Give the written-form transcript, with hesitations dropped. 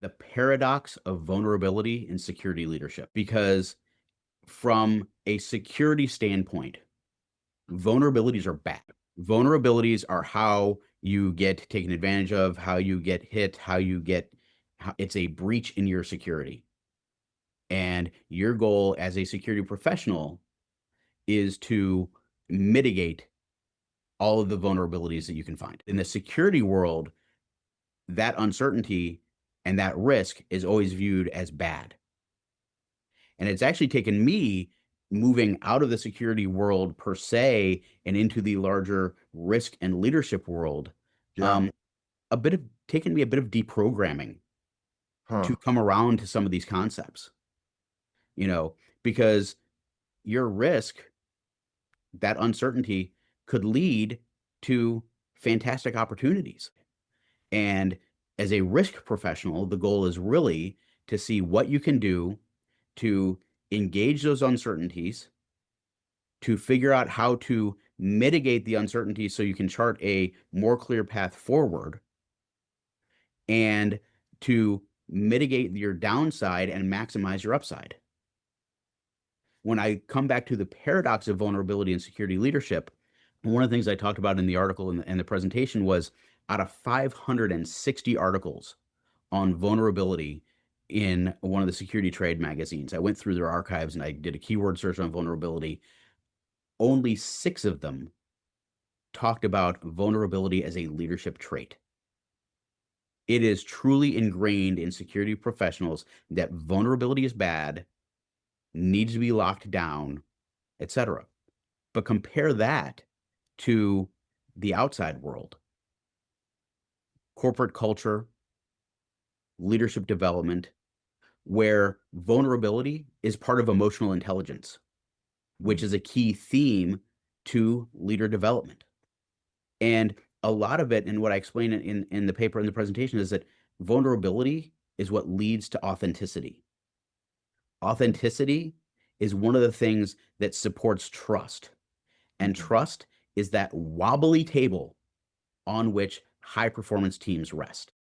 The paradox of vulnerability in security leadership. Because from a security standpoint, vulnerabilities are bad. Vulnerabilities are how you get taken advantage of, how you get hit, it's a breach in your security. And your goal as a security professional is to mitigate all of the vulnerabilities that you can find. In the security world, that uncertainty and that risk is always viewed as bad. And it's actually taken me moving out of the security world per se and into the larger risk and leadership world, Yeah. um, a bit of taken me a bit of deprogramming to Huh. come around to some of these concepts, you know, because your risk, that uncertainty could lead to fantastic opportunities. And as a risk professional, the goal is really to see what you can do to engage those uncertainties, to figure out how to mitigate the uncertainty so you can chart a more clear path forward, and to mitigate your downside and maximize your upside. When I come back to the paradox of vulnerability and security leadership, one of the things I talked about in the article and the presentation was out of 560 articles on vulnerability in one of the security trade magazines. I went through their archives and I did a keyword search on vulnerability. Only 6 of them talked about vulnerability as a leadership trait. It is truly ingrained in security professionals that vulnerability is bad, needs to be locked down, etc. But compare that to the outside world, corporate culture, leadership development, where vulnerability is part of emotional intelligence, which Mm. is a key theme to leader development. And a lot of it, and what I explain in the paper in the presentation, is that vulnerability is what leads to authenticity. Authenticity is one of the things that supports trust. And Mhm. trust is that wobbly table on which high performance teams rest.